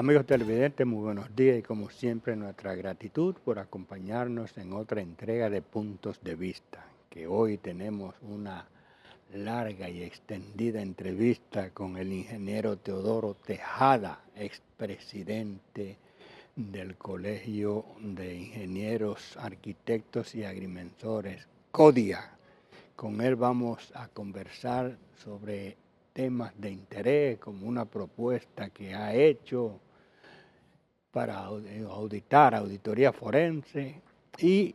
Amigos televidentes, muy buenos días y como siempre nuestra gratitud por acompañarnos en otra entrega de Puntos de Vista, que hoy tenemos una larga y extendida entrevista con el ingeniero Teodoro Tejada, expresidente del Colegio de Ingenieros, Arquitectos y Agrimensores, CODIA. Con él vamos a conversar sobre temas de interés, como una propuesta que ha hecho para auditar, auditoría forense, y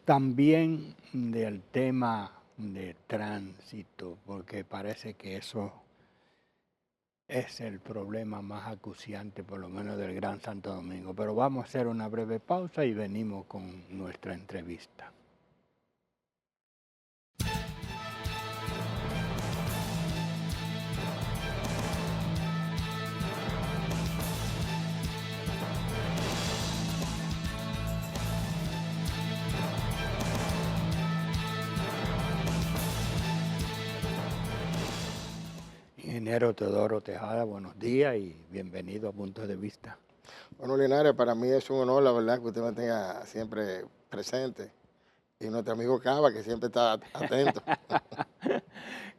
también del tema de tránsito, porque parece que eso es el problema más acuciante, por lo menos del Gran Santo Domingo. Pero vamos a hacer una breve pausa y venimos con nuestra entrevista. Ingeniero Teodoro Tejada, buenos días y bienvenido a Puntos de Vista. Bueno, Linares, para mí es un honor, la verdad, que usted me tenga siempre presente. Y nuestro amigo Cava, que siempre está atento.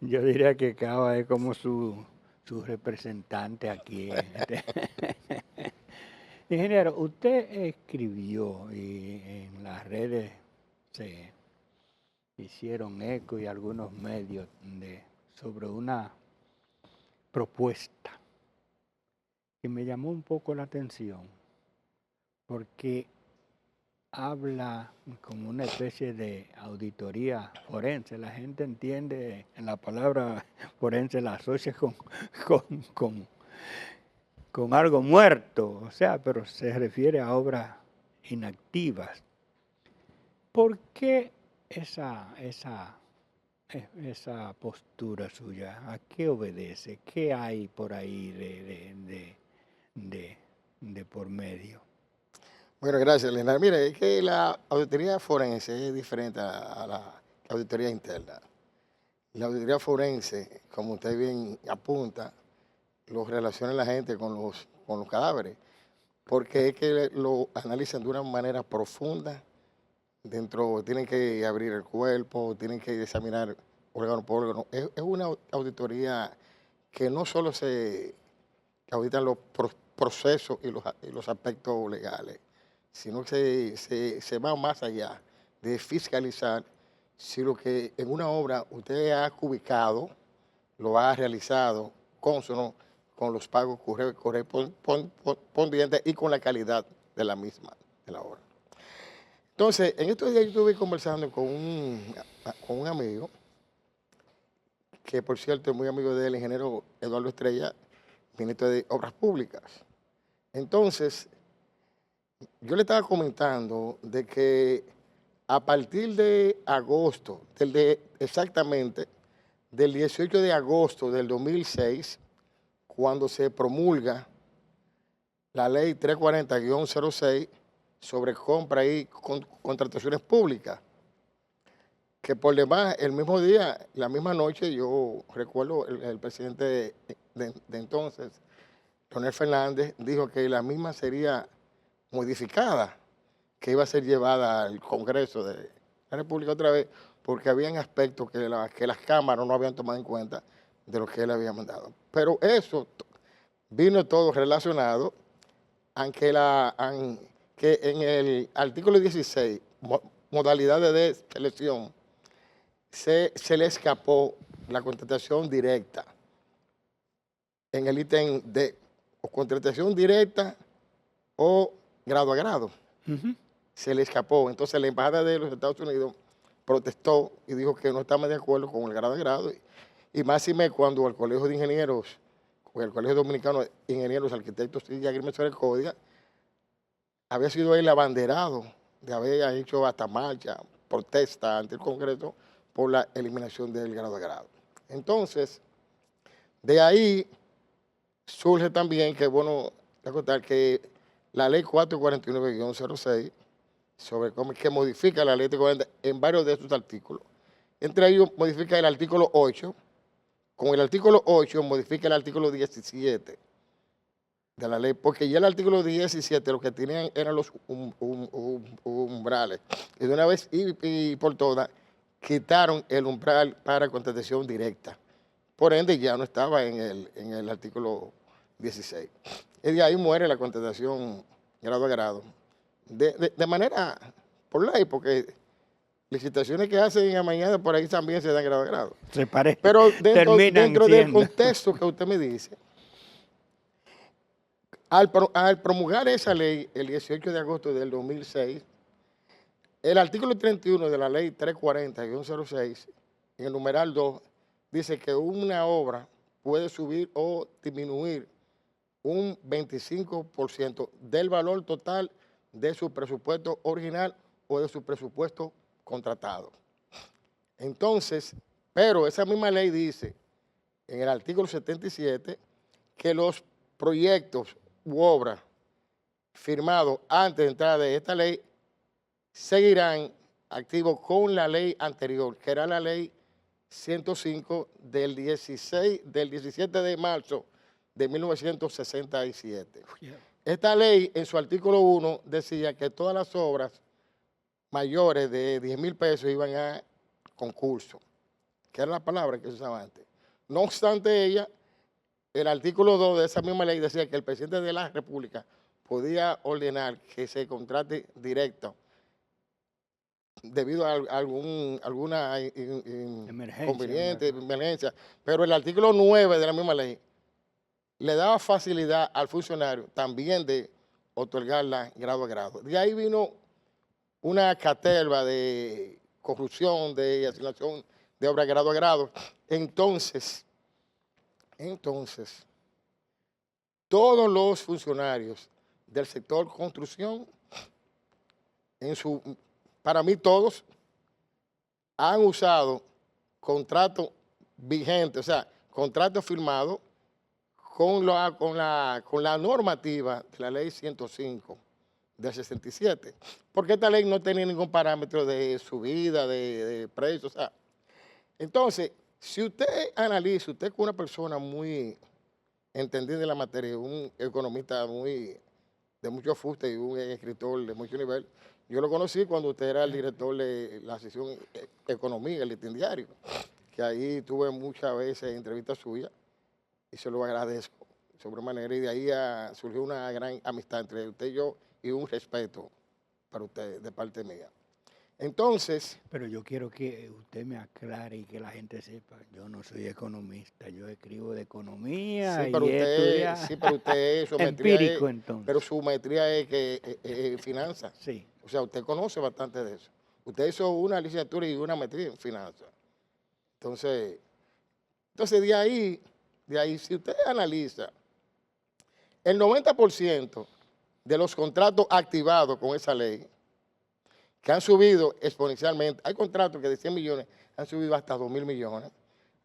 Yo diría que Cava es como su representante aquí. Ingeniero, usted escribió y en las redes se hicieron eco y algunos medios sobre una propuesta que me llamó un poco la atención porque habla como una especie de auditoría forense. La gente entiende en la palabra forense, la asocia con, con, con algo muerto, o sea, pero se refiere a obras inactivas. ¿Por qué esa postura suya? ¿A qué obedece? ¿Qué hay por ahí de por medio? Bueno, gracias, Linares. Mire, es que la auditoría forense es diferente a la auditoría interna. La auditoría forense, como usted bien apunta, lo relaciona la gente con los cadáveres, porque es que lo analizan de una manera profunda. Tienen que abrir el cuerpo, tienen que examinar órgano por órgano. Es una auditoría que no solo se auditan los procesos y los aspectos legales, sino que se va más allá de fiscalizar si lo que en una obra usted ha ubicado, lo ha realizado consono con los pagos correspondientes y con la calidad de la misma, de la obra. Entonces, en estos días yo estuve conversando con un amigo, que por cierto es muy amigo del ingeniero Eduardo Estrella, ministro de Obras Públicas. Entonces, yo le estaba comentando de que a partir de agosto, exactamente del 18 de agosto del 2006, cuando se promulga la ley 340-06 sobre compra y contrataciones públicas, que por demás, el mismo día, la misma noche, yo recuerdo el presidente de entonces, Leonel Fernández, dijo que la misma sería modificada, que iba a ser llevada al Congreso de la República otra vez, porque habían aspectos que las cámaras no habían tomado en cuenta de lo que él había mandado. Pero eso vino todo relacionado que en el artículo 16, modalidades de selección, se le escapó la contratación directa en el ítem de o contratación directa o grado a grado. Se le escapó. Entonces la Embajada de los Estados Unidos protestó y dijo que no estaba de acuerdo con el grado a grado. Y máxime cuando el Colegio de Ingenieros, o el Colegio Dominicano de Ingenieros, Arquitectos y Agrimensores CODIA, había sido el abanderado de haber hecho hasta marcha, protesta ante el Congreso por la eliminación del grado a grado. Entonces, de ahí surge también que, bueno, contar que la ley 449-06, que modifica la ley 40 en varios de sus artículos. Entre ellos modifica el artículo 8, con el artículo 8 modifica el artículo 17 de la ley, porque ya el artículo 17 lo que tenían eran los umbrales. Y de una vez y por todas, quitaron el umbral para contratación directa. Por ende, ya no estaba en el artículo 16. Y de ahí muere la contratación grado a grado. De manera, por ley, porque licitaciones que hacen a mañana por ahí también se dan grado a grado. Se parece. Pero Terminan dentro del siendo. contexto que usted me dice, al promulgar esa ley el 18 de agosto del 2006, el artículo 31 de la ley 340-06, en el numeral 2, dice que una obra puede subir o disminuir un 25% del valor total de su presupuesto original o de su presupuesto contratado. Entonces, pero esa misma ley dice, en el artículo 77, que los proyectos u obras firmados antes de entrar de esta ley seguirán activos con la ley anterior, que era la ley 105 del 17 de marzo de 1967. Esta ley, en su artículo 1, decía que todas las obras mayores de 10,000 pesos iban a concurso, que era la palabra que se usaba antes. No obstante ella, el artículo 2 de esa misma ley decía que el presidente de la República podía ordenar que se contrate directo debido a alguna emergencia, pero el artículo 9 de la misma ley le daba facilidad al funcionario también de otorgarla grado a grado. De ahí vino una caterva de corrupción, de asignación de obra grado a grado. Entonces, todos los funcionarios del sector construcción, para mí todos, han usado contrato vigente, o sea, contrato firmado con la normativa de la ley 105 del 67, porque esta ley no tenía ningún parámetro de subida, de precio, o sea. Entonces, si usted analiza, usted es una persona muy entendida en la materia, un economista de mucho fuste y un escritor de mucho nivel, yo lo conocí cuando usted era el director de la sección Economía, el Listín Diario, que ahí tuve muchas veces entrevistas suyas y se lo agradezco sobremanera, y de ahí surgió una gran amistad entre usted y yo y un respeto para usted de parte mía. Entonces... Pero yo quiero que usted me aclare y que la gente sepa, yo no soy economista, yo escribo de economía sí, pero y estudia su empírico maestría entonces. Pero su maestría es finanzas. Sí. O sea, usted conoce bastante de eso. Usted hizo una licenciatura y una maestría en finanzas. Entonces de ahí, si usted analiza, el 90% de los contratos activados con esa ley, que han subido exponencialmente, hay contratos que de 100 millones han subido hasta 2,000 millones.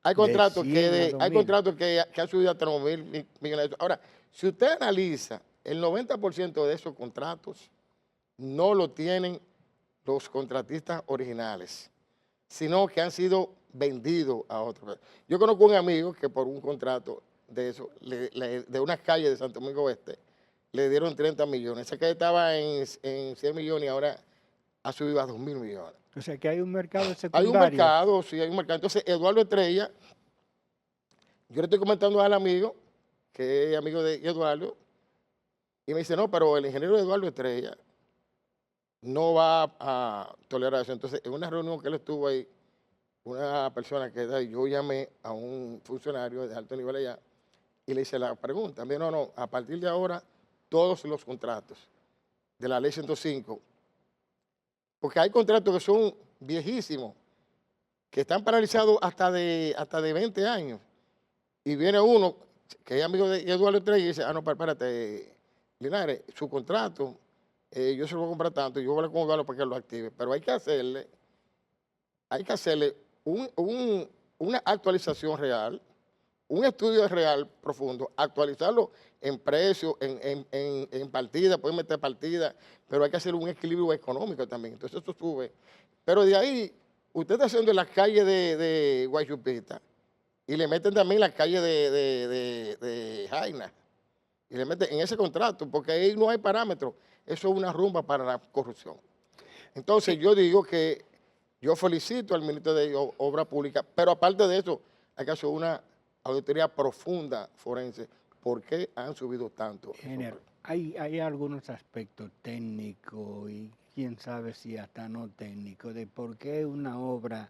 Hay contratos que han subido hasta 9,000 millones. Ahora, si usted analiza, el 90% de esos contratos no lo tienen los contratistas originales, sino que han sido vendidos a otros. Yo conozco un amigo que por un contrato de eso, de una calle de Santo Domingo Oeste, le dieron 30 millones. Esa calle estaba en 100 millones y ahora ha subido a 2,000 millones. O sea que hay un mercado secundario. Hay un mercado, sí, hay un mercado. Entonces, Eduardo Estrella, yo le estoy comentando al amigo, que es amigo de Eduardo, y me dice, no, pero el ingeniero Eduardo Estrella no va a tolerar eso. Entonces, en una reunión que él estuvo ahí, una persona yo llamé a un funcionario de alto nivel allá y le hice la pregunta. Me dijo, no, a partir de ahora, todos los contratos de la ley 105, porque hay contratos que son viejísimos, que están paralizados hasta de 20 años. Y viene uno que es amigo de Eduardo Estrella y dice, no, espérate, Linares, su contrato, yo se lo voy a comprar tanto, yo voy a hablar con Eduardo para que lo active. Pero hay que hacerle una actualización real, un estudio real profundo, actualizarlo en precio, en partida, pueden meter partida, pero hay que hacer un equilibrio económico también. Entonces eso sube. Pero de ahí, usted está haciendo las calles de Guayupita y le meten también las calles de Jaina. y le meten en ese contrato, porque ahí no hay parámetros. Eso es una rumba para la corrupción. Entonces yo digo que yo felicito al ministro de Obras Públicas, pero aparte de eso, hay que hacer una auditoría profunda forense. ¿Por qué han subido tanto esos Ingeniero, precios? hay algunos aspectos técnicos y quién sabe si hasta no técnicos de por qué una obra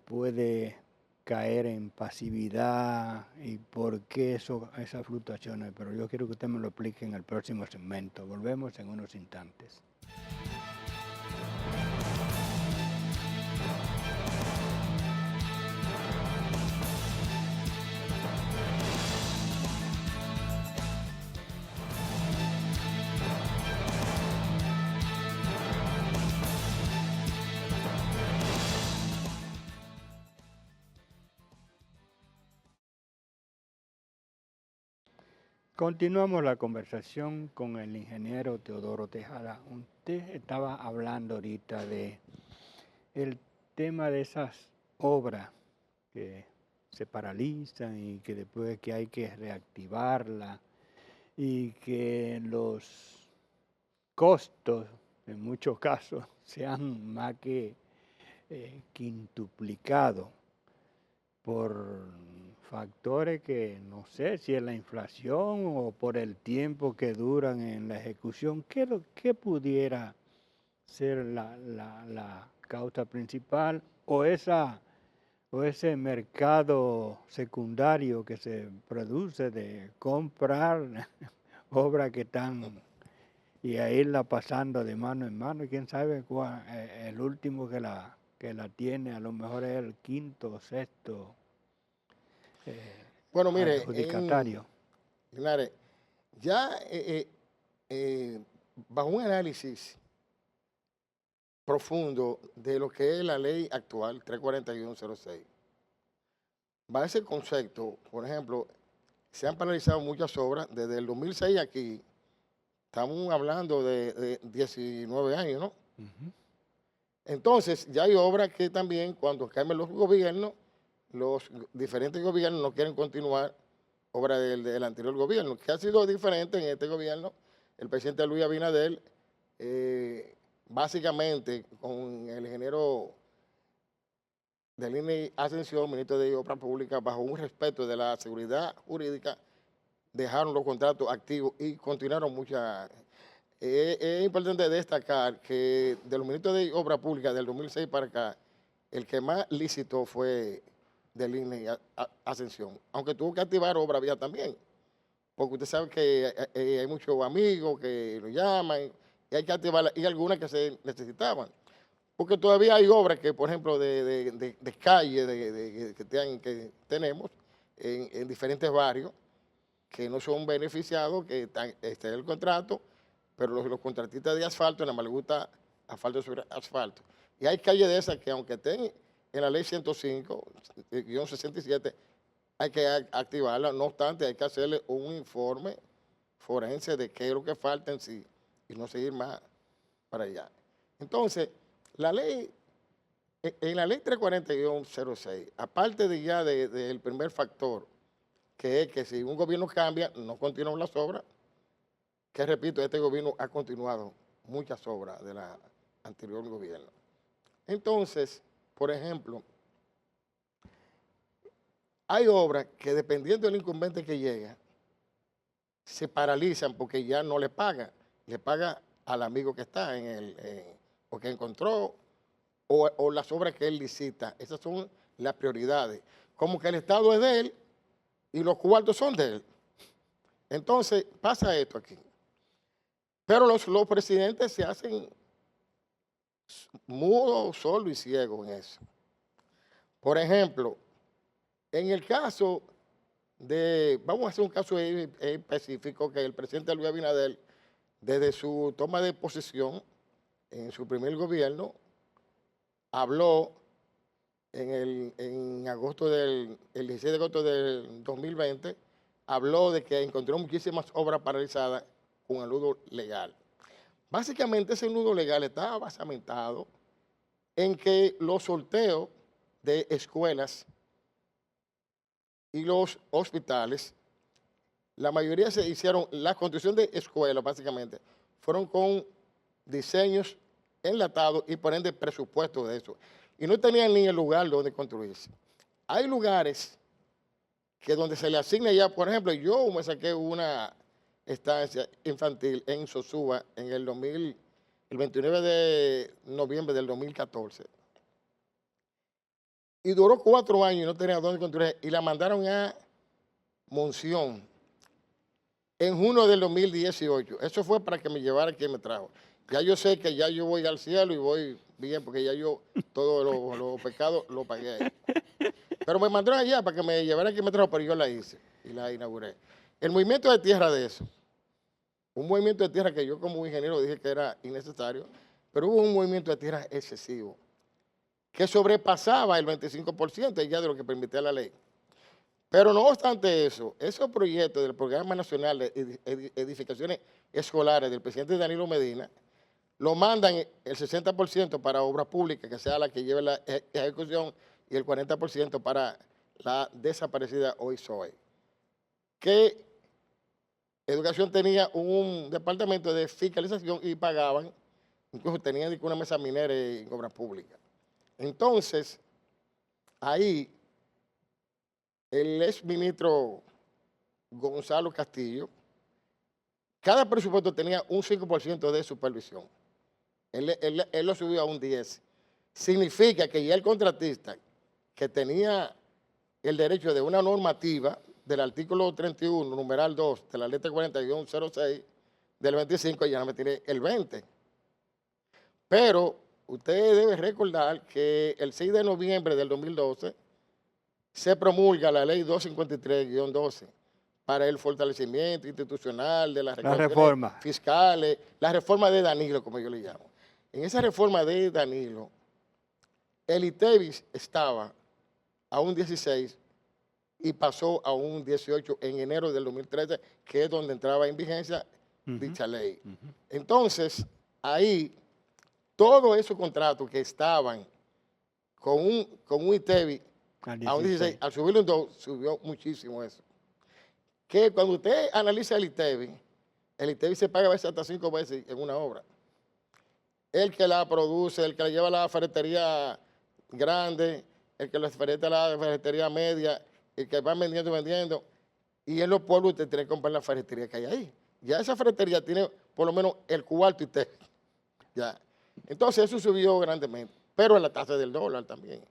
puede caer en pasividad y por qué esas fluctuaciones, pero yo quiero que usted me lo explique en el próximo segmento. Volvemos en unos instantes. Continuamos la conversación con el ingeniero Teodoro Tejada. Usted estaba hablando ahorita de el tema de esas obras que se paralizan y que después que hay que reactivarla y que los costos en muchos casos se han más que quintuplicado por factores que no sé si es la inflación o por el tiempo que duran en la ejecución. ¿Qué pudiera ser la causa principal o ese mercado secundario que se produce de comprar obras que están y a irla pasando de mano en mano? ¿Quién sabe el último que la tiene? A lo mejor es el quinto o sexto Bueno, mire, adjudicatario. Linares, ya bajo un análisis profundo de lo que es la ley actual 34106, bajo ese concepto, por ejemplo, se han paralizado muchas obras desde el 2006 aquí. Estamos hablando de 19 años, ¿no? Ujú. Entonces, ya hay obras que también, cuando cambian los gobiernos, los diferentes gobiernos no quieren continuar obra del anterior gobierno, que ha sido diferente en este gobierno. El presidente Luis Abinader, básicamente, con el ingeniero de Línea Ascensión, ministro de Obras Públicas, bajo un respeto de la seguridad jurídica, dejaron los contratos activos y continuaron muchas. Es importante destacar que de los ministros de Obras Públicas del 2006 para acá, el que más licitó fue de Línea Ascensión, aunque tuvo que activar obra vía también, porque usted sabe que hay muchos amigos que lo llaman y hay que activarla, y algunas que se necesitaban. Porque todavía hay obras que, por ejemplo, de calle que tenemos en diferentes barrios que no son beneficiados, que están en el contrato, pero los contratistas de asfalto nada más les gusta asfalto sobre asfalto. Y hay calles de esas que aunque estén en la ley 105-67, hay que activarla. No obstante, hay que hacerle un informe forense de qué es lo que falta en sí y no seguir más para allá. Entonces, la ley, en la ley 340-06, aparte de ya del primer factor, que es que si un gobierno cambia, no continúan las obras, que repito, este gobierno ha continuado muchas obras del anterior gobierno. Entonces, por ejemplo, hay obras que dependiendo del incumbente que llega, se paralizan porque ya no le paga al amigo que está o que encontró, o las obras que él licita. Esas son las prioridades. Como que el Estado es de él y los cuartos son de él. Entonces, pasa esto aquí. Pero los presidentes se hacen mudos, sordos y ciegos en eso. Por ejemplo, en el caso vamos a hacer un caso específico, que el presidente Luis Abinader, desde su toma de posesión en su primer gobierno, habló en agosto el 16 de agosto del 2020, habló de que encontró muchísimas obras paralizadas con el nudo legal. Básicamente ese nudo legal estaba basamentado en que los sorteos de escuelas y los hospitales la mayoría se hicieron, la construcción de escuelas básicamente, fueron con diseños enlatados y por ende presupuesto de eso. Y no tenían ni el lugar donde construirse. Hay lugares que donde se le asigna ya, por ejemplo, yo me saqué una estancia infantil en Sosúa en el 2000, el 29 de noviembre del 2014. Y duró 4 años y no tenía dónde construir. Y la mandaron a Monción en junio del 2018. Eso fue para que me llevara quien me trajo. Ya yo sé que ya yo voy al cielo y voy bien, porque ya yo todos los pecados los pagué ahí. Pero me mandaron allá para que me llevara quien me trajo, pero yo la hice y la inauguré. El movimiento de tierra de eso, un movimiento de tierra que yo como ingeniero dije que era innecesario, pero hubo un movimiento de tierra excesivo, que sobrepasaba el 25% ya de lo que permitía la ley. Pero no obstante eso, esos proyectos del Programa Nacional de Edificaciones Escolares del presidente Danilo Medina, lo mandan el 60% para obras públicas, que sea la que lleve la ejecución, y el 40% para la desaparecida OISOE. Que Educación tenía un departamento de fiscalización y pagaban, incluso tenían una mesa minera en obras públicas. Entonces, ahí, el exministro Gonzalo Castillo, cada presupuesto tenía un 5% de supervisión. Él lo subió a un 10%. Significa que ya el contratista, que tenía el derecho de una normativa del artículo 31, numeral 2, de la letra 40-06 del 25, ya no me tiene el 20%. Pero usted debe recordar que el 6 de noviembre del 2012 se promulga la ley 253-12 para el fortalecimiento institucional de las reformas fiscales, la reforma de Danilo, como yo le llamo. En esa reforma de Danilo, el ITEVIS estaba a un 16 y pasó a un 18 en enero del 2013, que es donde entraba en vigencia dicha ley. Entonces, ahí, todos esos contratos que estaban con un ITEVIS a un 16, al subirlo un 2, subió muchísimo eso. Que cuando usted analiza el ITEVIS se paga a veces hasta 5 veces en una obra. El que la produce, el que la lleva a la ferretería grande, el que la ferreta a la ferretería media, el que va vendiendo, y en los pueblos usted tiene que comprar la ferretería que hay ahí. Ya esa ferretería tiene por lo menos el cuarto ITEVIS. Ya. Entonces eso subió grandemente, pero en la tasa del dólar también,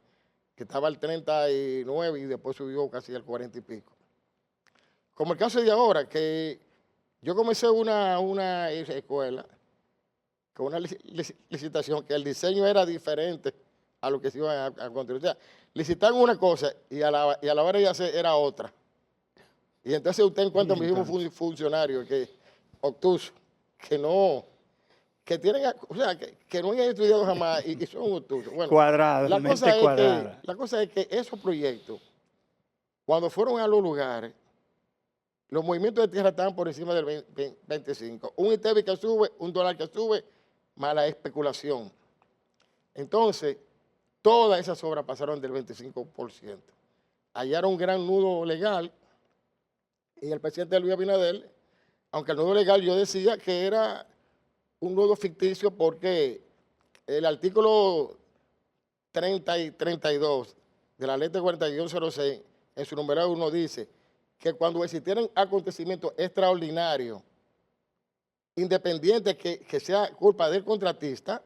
que estaba al 39 y después subió casi al 40 y pico. Como el caso de ahora, que yo comencé una escuela con una licitación que el diseño era diferente a lo que se iba a construir. O sea, licitaron una cosa y a la hora de hacer era otra. Y entonces usted encuentra a mi mismo funcionario, que obtuso, que no, que tienen, o sea, que no han estudiado jamás y son obtusos. Bueno, cuadrados, la cosa es que esos proyectos, cuando fueron a los lugares, los movimientos de tierra estaban por encima del 25. Un ITEVIS que sube, un dólar que sube, más la especulación. Entonces, todas esas obras pasaron del 25%. Hallaron un gran nudo legal y el presidente Luis Abinader, aunque el nudo legal yo decía que era un nudo ficticio porque el artículo 30 y 32 de la ley de 4106, en su numeral 1 dice que cuando existieran acontecimientos extraordinarios, independientes que sea culpa del contratista,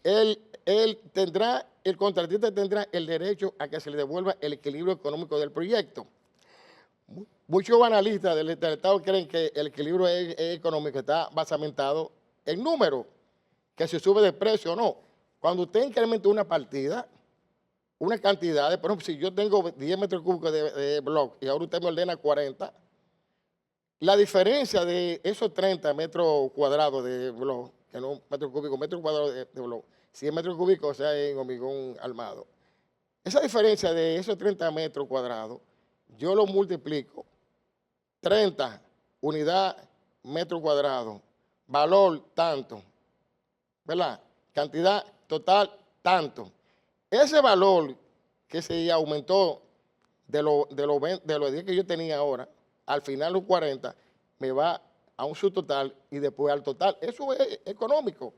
el contratista tendrá el derecho a que se le devuelva el equilibrio económico del proyecto. Muchos analistas del Estado creen que el equilibrio económico está basamentado en números, que se sube de precio o no. Cuando usted incrementa una partida, una cantidad de, por ejemplo, si yo tengo 10 metros cúbicos de bloque y ahora usted me ordena 40, la diferencia de esos 30 metros cuadrados de bloque, que no metros cúbicos, metros cuadrados de bloque, 100 metros cúbicos, o sea, en hormigón armado. Esa diferencia de esos 30 metros cuadrados, yo lo multiplico. 30 unidad metro cuadrado, valor tanto, ¿verdad? Cantidad total tanto. Ese valor que se aumentó de los 10 que yo tenía ahora, al final los 40, me va a un subtotal y después al total. Eso es económico,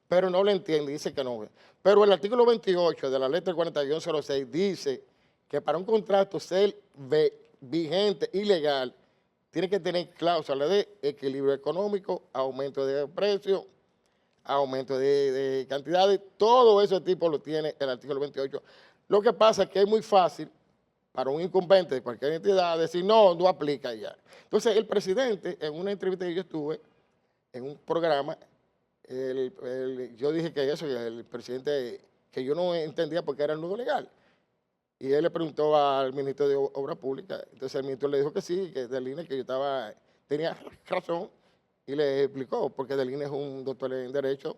pero no lo entiende, dice que no. Pero el artículo 28 de la ley 4106 dice que para un contrato ser vigente y legal, tiene que tener cláusulas de equilibrio económico, aumento de precio, aumento de cantidades, todo ese tipo lo tiene el artículo 28. Lo que pasa es que es muy fácil para un incumbente de cualquier entidad decir, no, no aplica ya. Entonces, el presidente, en una entrevista que yo estuve, en un programa, yo dije que eso, que el presidente, que yo no entendía porque era el nudo legal. Y él le preguntó al ministro de Obras Públicas, entonces el ministro le dijo que sí, que del INE, que yo tenía razón, y le explicó, porque del INE es un doctor en Derecho,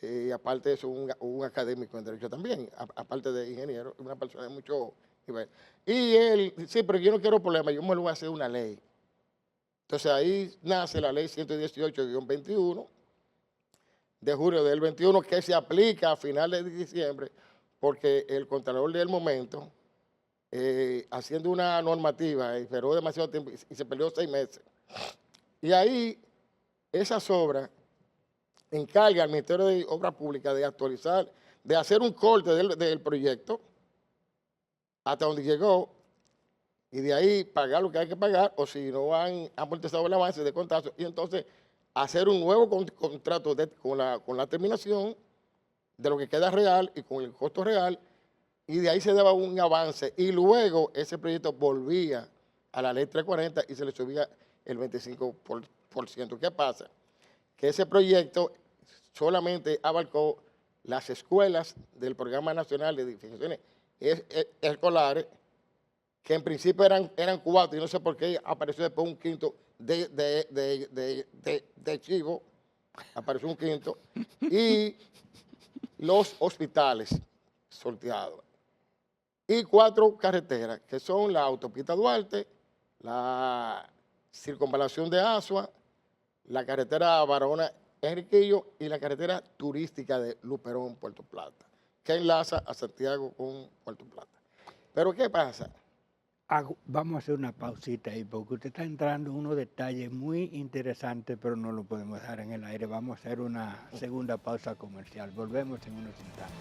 y aparte es un académico en Derecho también, aparte de ingeniero, una persona de mucho nivel. Y él, sí, pero yo no quiero problemas, yo me lo voy a hacer una ley. Entonces ahí nace la ley 118-21 de julio del 21, que se aplica a finales de diciembre, porque el contralor del momento, haciendo una normativa, esperó demasiado tiempo y se perdió 6 meses. Y ahí esas obras encarga al Ministerio de Obras Públicas de actualizar, de hacer un corte del proyecto hasta donde llegó y de ahí pagar lo que hay que pagar, o si no han amortizado el avance de contrato, y entonces hacer un nuevo contrato con la terminación de lo que queda real y con el costo real, y de ahí se daba un avance, y luego ese proyecto volvía a la ley 340 y se le subía el 25%. ¿Qué pasa? Que ese proyecto solamente abarcó las escuelas del Programa Nacional de Edificaciones Escolares, que en principio eran 4, y no sé por qué apareció después un quinto de Chivo, apareció un quinto, y los hospitales sorteados. Y 4 carreteras, que son la autopista Duarte, la circunvalación de Asua, la carretera Barahona Enriquillo y la carretera turística de Luperón, Puerto Plata, que enlaza a Santiago con Puerto Plata. Pero ¿qué pasa? Vamos a hacer una pausita ahí, porque usted está entrando en unos detalles muy interesantes, pero no lo podemos dejar en el aire. Vamos a hacer una segunda pausa comercial. Volvemos en unos instantes.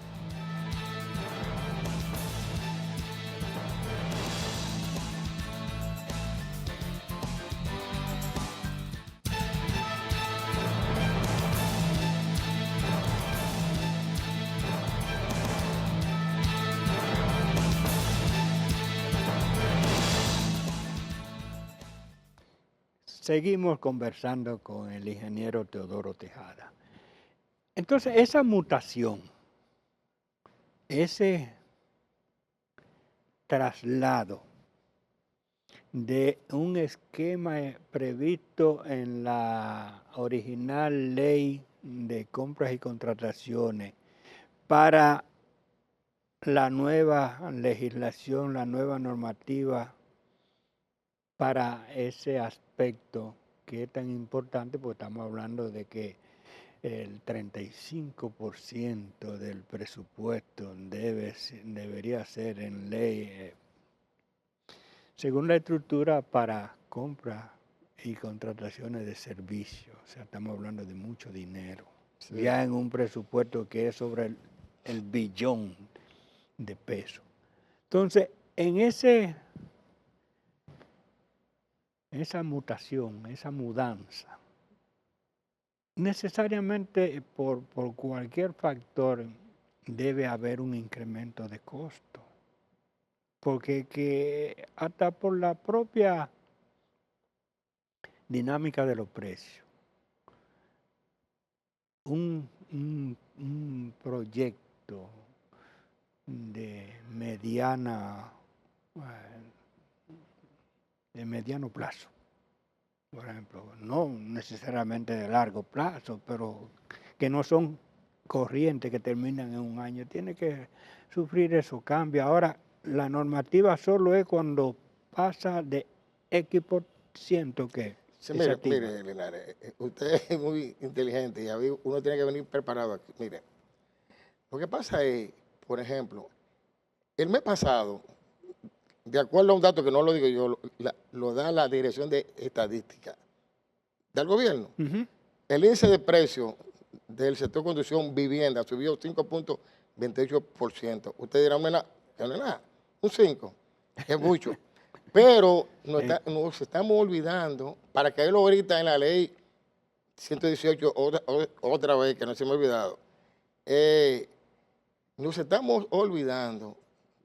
Seguimos conversando con el ingeniero Teodoro Tejada. Entonces, esa mutación, ese traslado de un esquema previsto en la original ley de compras y contrataciones para la nueva legislación, la nueva normativa, para ese aspecto que es tan importante, porque estamos hablando de que el 35% del presupuesto debería ser en ley, según la estructura, para compras y contrataciones de servicios. O sea, estamos hablando de mucho dinero. Sí. Ya en un presupuesto que es sobre el billón de pesos. Entonces, en esa mutación, esa mudanza, necesariamente por cualquier factor debe haber un incremento de costo, porque hasta por la propia dinámica de los precios, un proyecto de mediano plazo, por ejemplo, no necesariamente de largo plazo, pero que no son corrientes que terminan en un año, tiene que sufrir esos cambios. Ahora, la normativa solo es cuando pasa de X% que sí, mire, Linares, usted es muy inteligente y uno tiene que venir preparado aquí. Mire, lo que pasa es, por ejemplo, el mes pasado, de acuerdo a un dato que no lo digo yo, lo da la Dirección de Estadística del gobierno. El índice de precio del sector de construcción vivienda subió 5.28%. Usted dirá, no es nada, un 5, es mucho. Pero nos estamos olvidando, para caerlo ahorita en la ley 118, otra vez, que no se me ha olvidado, nos estamos olvidando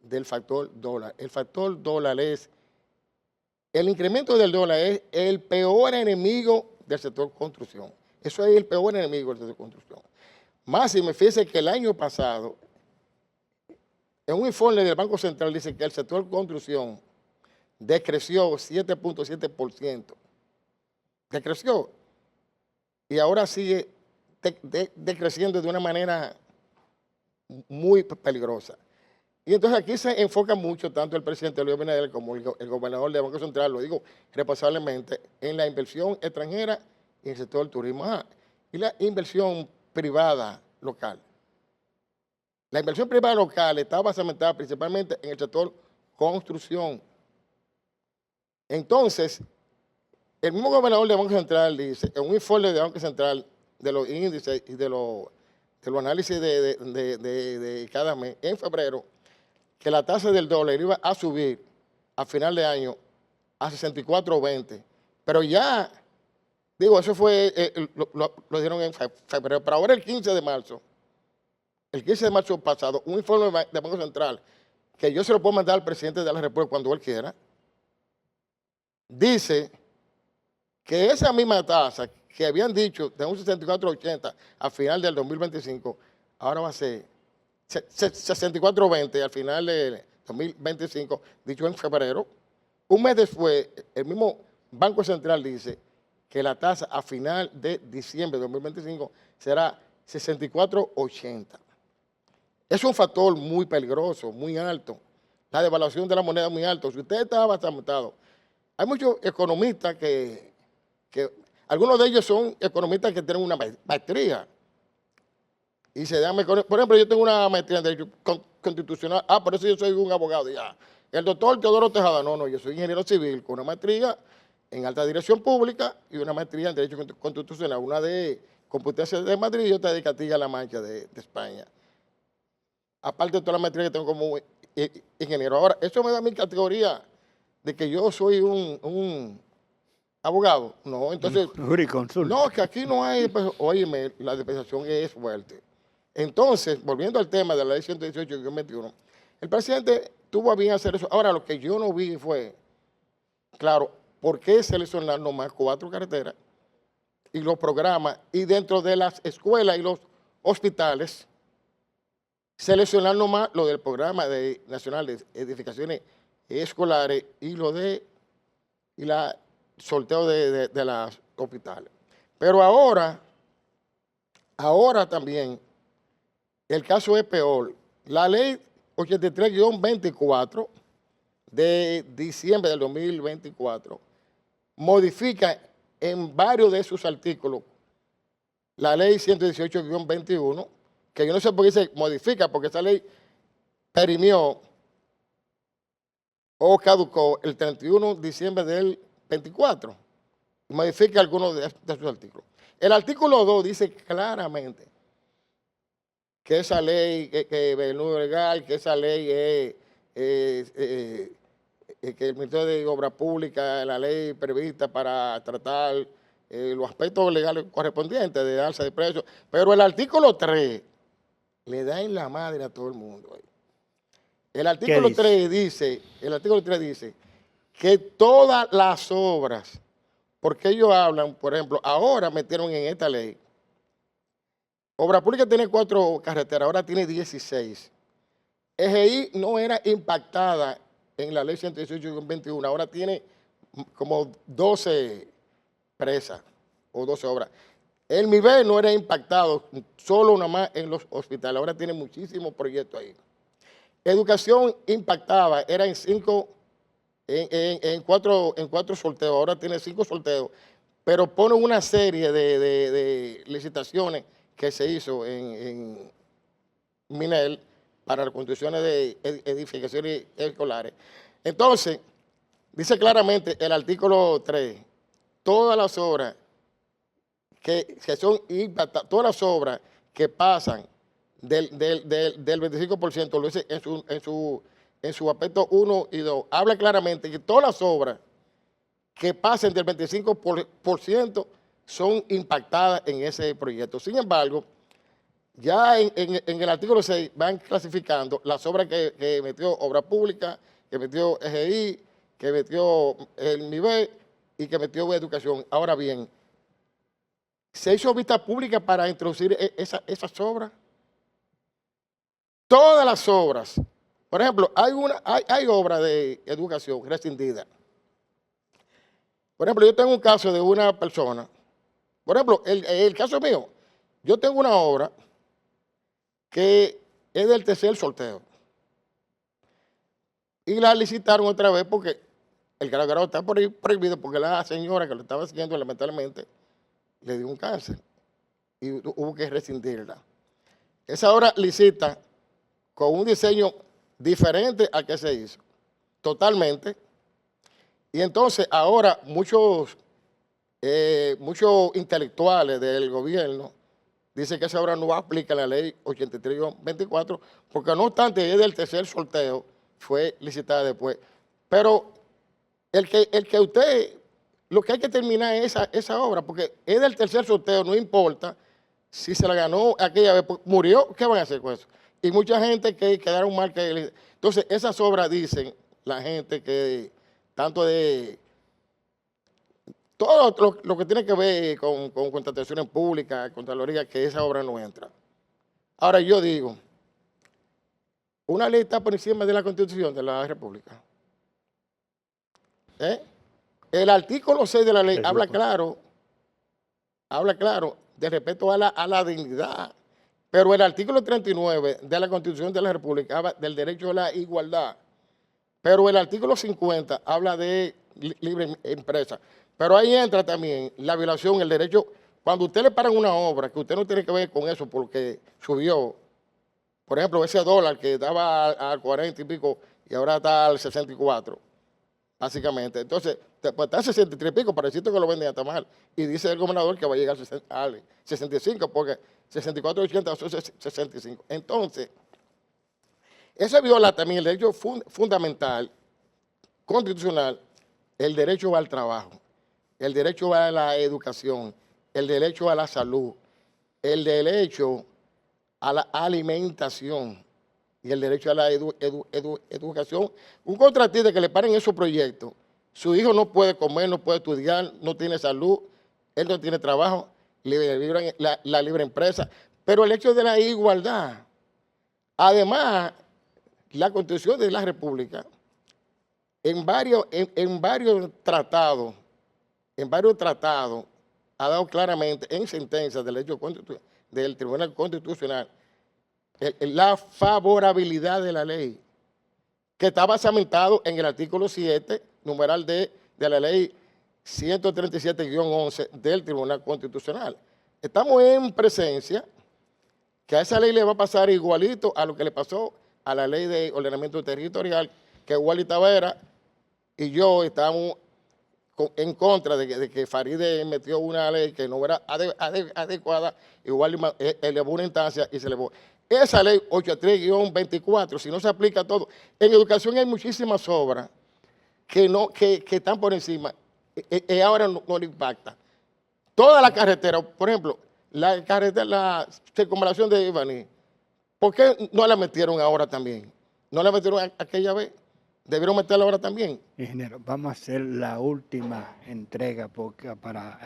del factor dólar. El factor dólar el incremento del dólar es el peor enemigo del sector construcción. Eso es el peor enemigo del sector construcción. Más si me fíjese que el año pasado, en un informe del Banco Central dice que el sector construcción decreció 7.7%. Decreció. Y ahora sigue decreciendo de una manera muy peligrosa. Y entonces aquí se enfoca mucho tanto el presidente Luis Abinader como el gobernador del Banco Central, lo digo responsablemente, en la inversión extranjera y en el sector del turismo. Y la inversión privada local. La inversión privada local está basamentada principalmente en el sector construcción. Entonces, el mismo gobernador del Banco Central dice, en un informe del Banco Central de los índices y de los análisis de cada mes, en febrero, que la tasa del dólar iba a subir a final de año a 64.20. Pero ya, digo, eso fue, lo dieron en febrero, pero ahora el 15 de marzo pasado, un informe del Banco Central, que yo se lo puedo mandar al presidente de la República cuando él quiera, dice que esa misma tasa que habían dicho de un 64.80 a final del 2025, ahora va a ser 64.20 al final del 2025, dicho en febrero. Un mes después, el mismo Banco Central dice que la tasa a final de diciembre de 2025 será 64.80. Es un factor muy peligroso, muy alto. La devaluación de la moneda es muy alta. Si usted está basamentado, hay muchos economistas que algunos de ellos son economistas que tienen una maestría. Y se dan, por ejemplo, yo tengo una maestría en Derecho Constitucional. Por eso yo soy un abogado. Ya. El doctor Teodoro Tejada, no, yo soy ingeniero civil con una maestría en alta dirección pública y una maestría en Derecho Constitucional, una de Complutense de Madrid y otra de Castilla-La Mancha de España. Aparte de toda la maestría que tengo como ingeniero. Ahora, eso me da mi categoría de que yo soy un abogado. No, entonces, no, que aquí no hay, pues, óyeme, la dispensación es fuerte. Entonces, volviendo al tema de la ley 118-21, el presidente tuvo a bien hacer eso. Ahora, lo que yo no vi fue, claro, ¿por qué seleccionar nomás 4 carreteras y los programas y dentro de las escuelas y los hospitales seleccionar nomás lo del programa nacional de edificaciones escolares y lo de la sorteo de los hospitales? Pero ahora también el caso es peor. La ley 83-24 de diciembre del 2024 modifica en varios de sus artículos la ley 118-21, que yo no sé por qué se modifica, porque esa ley perimió o caducó el 31 de diciembre del 24 y modifica algunos de sus artículos. El artículo 2 dice claramente que esa ley, que el nudo legal, que esa ley es que el Ministerio de Obras Públicas, la ley prevista para tratar los aspectos legales correspondientes de alza de precios, pero el artículo 3 le da en la madre a todo el mundo. El artículo 3 dice que todas las obras, porque ellos hablan, por ejemplo, ahora metieron en esta ley, Obras Públicas tiene 4 carreteras, ahora tiene 16. EGI no era impactada en la ley 118-21, ahora tiene como 12 presas o 12 obras. El MIBE no era impactado, solo nada más en los hospitales, ahora tiene muchísimos proyectos ahí. Educación impactaba, era en 4 sorteos, ahora tiene 5 sorteos, pero pone una serie de licitaciones que se hizo en Minel para las construcciones de edificaciones escolares. Entonces, dice claramente el artículo 3, todas las obras que son impactadas, todas las obras que pasan del 25%, lo dice en su aspecto 1 y 2, habla claramente que todas las obras que pasen del 25% son impactadas en ese proyecto. Sin embargo, ya en el artículo 6 van clasificando las obras que metió Obra Pública, que metió EGI, que metió el nivel y que metió Educación. Ahora bien, ¿se hizo vista pública para introducir esas obras? Todas las obras. Por ejemplo, hay obras de educación rescindidas. Por ejemplo, yo tengo un caso de una persona. Por ejemplo, el caso mío, yo tengo una obra que es del tercer sorteo. Y la licitaron otra vez porque el grado está prohibido porque la señora que lo estaba haciendo lamentablemente le dio un cáncer y hubo que rescindirla. Esa obra licita con un diseño diferente al que se hizo, totalmente. Y entonces ahora muchos intelectuales del gobierno dicen que esa obra no aplica la ley 83-24, porque no obstante es del tercer sorteo, fue licitada después. Pero lo que hay que terminar es esa obra, porque es del tercer sorteo, no importa si se la ganó aquella vez, murió, ¿qué van a hacer con eso? Y mucha gente que quedaron mal. Entonces, esas obras dicen la gente que tanto de todo lo que tiene que ver con contrataciones públicas, Contraloría, que esa obra no entra. Ahora yo digo, una ley está por encima de la Constitución de la República. El artículo 6 de la ley habla claro de respeto a la dignidad, pero el artículo 39 de la Constitución de la República habla del derecho a la igualdad, pero el artículo 50 habla de libre empresa. Pero ahí entra también la violación, el derecho, cuando usted le paran una obra que usted no tiene que ver con eso porque subió, por ejemplo, ese dólar que estaba al 40 y pico y ahora está al 64, básicamente. Entonces, pues está al 63 y pico, parecito que lo venden hasta mal. Y dice el gobernador que va a llegar al 65 porque 64.80 son 65. Entonces, eso viola también el derecho fundamental, constitucional, el derecho al trabajo, el derecho a la educación, el derecho a la salud, el derecho a la alimentación y el derecho a la educación. Un contratista que le paren esos proyectos, su hijo no puede comer, no puede estudiar, no tiene salud, él no tiene trabajo, la libre empresa. Pero el hecho de la igualdad, además, la Constitución de la República, en varios tratados, ha dado claramente en sentencias del Tribunal Constitucional la favorabilidad de la ley, que está basamentado en el artículo 7, numeral D, de la ley 137-11 del Tribunal Constitucional. Estamos en presencia que a esa ley le va a pasar igualito a lo que le pasó a la ley de ordenamiento territorial, que Wally Tavera y yo estamos en contra de que Faride metió una ley que no era adecuada, igual elevó una instancia y se elevó. Esa ley 83-24, si no se aplica a todo, en educación hay muchísimas obras que están por encima y ahora no le impacta. Toda la carretera, por ejemplo, la circunvalación de Ibaní, ¿por qué no la metieron ahora también? ¿No la metieron aquella vez? ¿Debieron meterla ahora también? Ingeniero, vamos a hacer la última entrega para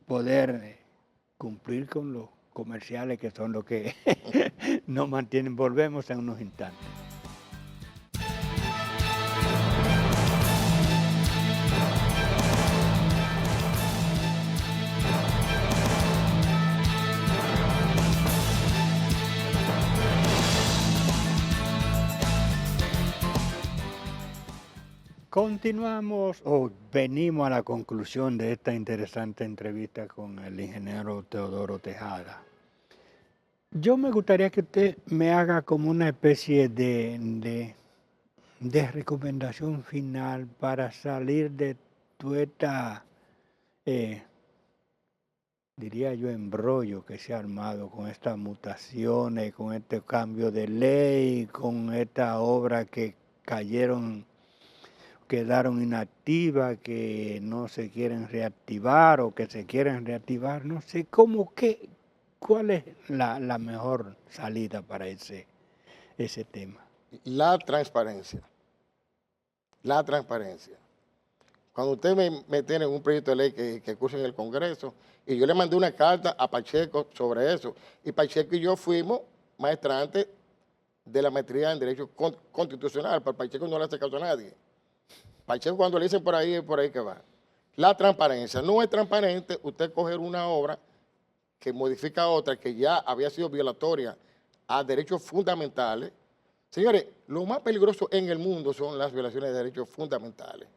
poder cumplir con los comerciales que son los que nos mantienen. Volvemos en unos instantes. Continuamos o venimos a la conclusión de esta interesante entrevista con el ingeniero Teodoro Tejada. Yo me gustaría que usted me haga como una especie de de recomendación final para salir de toda esta, diría yo, embrollo que se ha armado con estas mutaciones, con este cambio de ley, con esta obra que quedaron inactivas, que no se quieren reactivar o que se quieren reactivar? No sé cuál es la mejor salida para ese tema. La transparencia. La transparencia. Cuando usted me tiene un proyecto de ley que cursa en el Congreso, y yo le mandé una carta a Pacheco sobre eso, y Pacheco y yo fuimos maestrantes de la maestría en Derecho Constitucional, pero Pacheco no le hace caso a nadie. Pacheco cuando le dicen por ahí, es por ahí que va. La transparencia. No es transparente usted coger una obra que modifica otra que ya había sido violatoria a derechos fundamentales. Señores, lo más peligroso en el mundo son las violaciones de derechos fundamentales.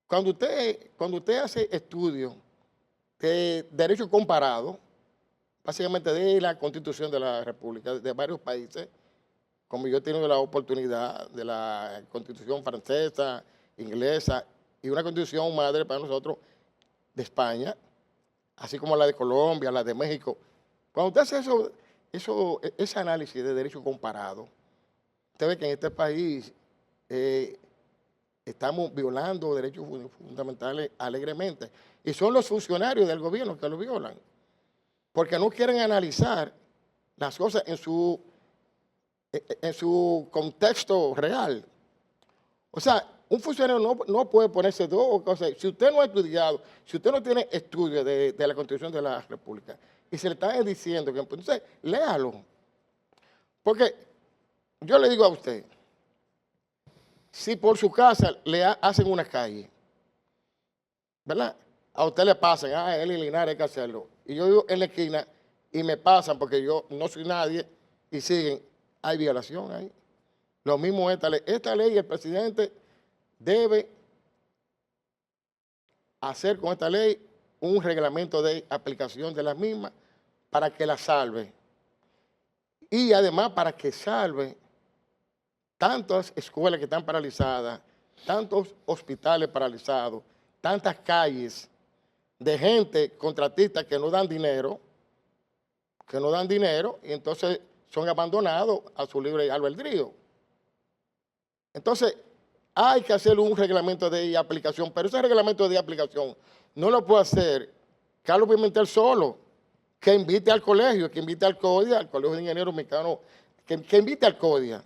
Cuando usted hace estudios de derecho comparado, básicamente de la Constitución de la República, de varios países, como yo he tenido la oportunidad de la Constitución francesa, inglesa y una Constitución madre para nosotros de España, así como la de Colombia, la de México. Cuando usted hace ese análisis de derecho comparado, usted ve que en este país estamos violando derechos fundamentales alegremente. Y son los funcionarios del gobierno que lo violan, porque no quieren analizar las cosas en su contexto real. O sea, un funcionario no puede ponerse dos cosas. Si usted no ha estudiado, si usted no tiene estudios de la Constitución de la República, y se le está diciendo que, entonces, léalo. Porque yo le digo a usted, si por su casa le hacen una calle, ¿verdad? A usted le pasan, él y Linares hay que hacerlo. Y yo vivo en la esquina y me pasan porque yo no soy nadie y siguen, hay violación ahí. Lo mismo esta ley. Esta ley el presidente debe hacer con esta ley un reglamento de aplicación de la misma para que la salve. Y además para que salve tantas escuelas que están paralizadas, tantos hospitales paralizados, tantas calles de gente contratista que no dan dinero, y entonces son abandonados a su libre albedrío. Entonces, hay que hacer un reglamento de aplicación, pero ese reglamento de aplicación no lo puede hacer Carlos Pimentel solo, que invite al colegio, que invite al CODIA, al Colegio de Ingenieros Mexicanos, que invite al CODIA,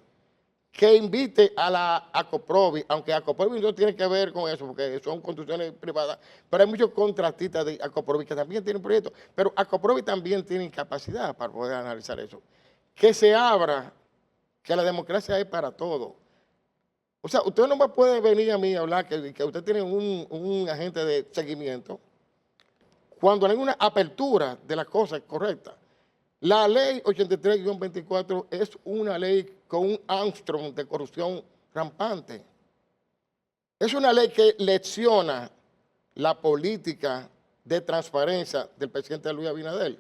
que invite a la ACOPROVI, aunque ACOPROVI no tiene que ver con eso, porque son construcciones privadas, pero hay muchos contratistas de ACOPROVI que también tienen proyectos, pero ACOPROVI también tiene capacidad para poder analizar eso. Que se abra, que la democracia es para todos. O sea, usted no me puede venir a mí a hablar que usted tiene un agente de seguimiento cuando hay una apertura de las cosas correctas. La ley 83-24 es una ley con un Armstrong de corrupción rampante. Es una ley que lecciona la política de transparencia del presidente Luis Abinader.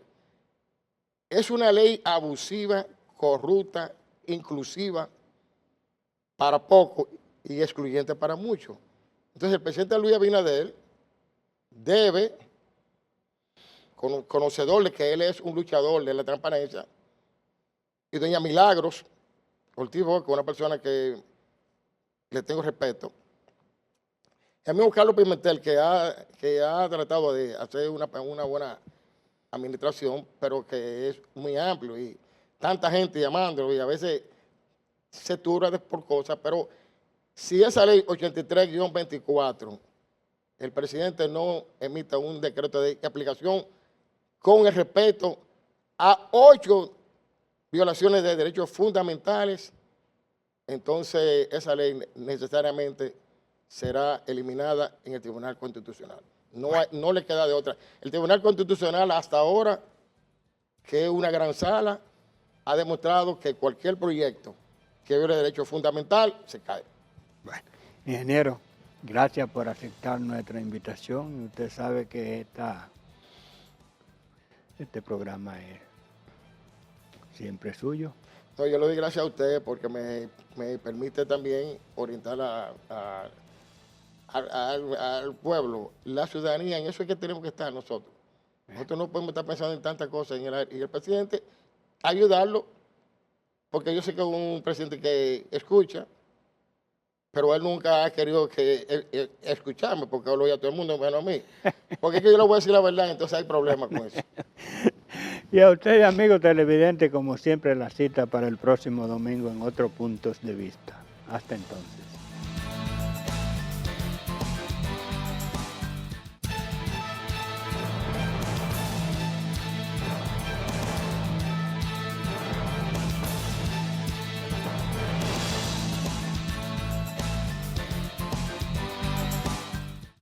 Es una ley abusiva, corrupta, inclusiva para pocos y excluyente para muchos. Entonces el presidente Luis Abinader debe, conocedor de que él es un luchador de la transparencia, y doña Milagros Ortiz Bosch, que es una persona que le tengo respeto, y a mí Carlos Pimentel, que ha tratado de hacer una buena administración, pero que es muy amplio, y tanta gente llamándolo, y a veces se turba por cosas, pero si esa ley 83-24, el presidente no emita un decreto de aplicación con el respeto a 8 violaciones de derechos fundamentales, entonces esa ley necesariamente será eliminada en el Tribunal Constitucional. No le queda de otra. El Tribunal Constitucional hasta ahora, que es una gran sala, ha demostrado que cualquier proyecto que viole derecho fundamental se cae. Bueno, ingeniero, gracias por aceptar nuestra invitación. Usted sabe que este programa es siempre suyo. No, yo le doy gracias a usted porque me permite también orientar al pueblo, la ciudadanía, en eso es que tenemos que estar nosotros. Nosotros no podemos estar pensando en tantas cosas en el aire. Y el presidente, ayudarlo, porque yo sé que es un presidente que escucha, pero él nunca ha querido escucharme, porque lo oye a todo el mundo, menos a mí. Porque es que yo le voy a decir la verdad, entonces hay problemas con eso. Y a ustedes, amigos televidentes, como siempre, la cita para el próximo domingo en otros puntos de vista. Hasta entonces.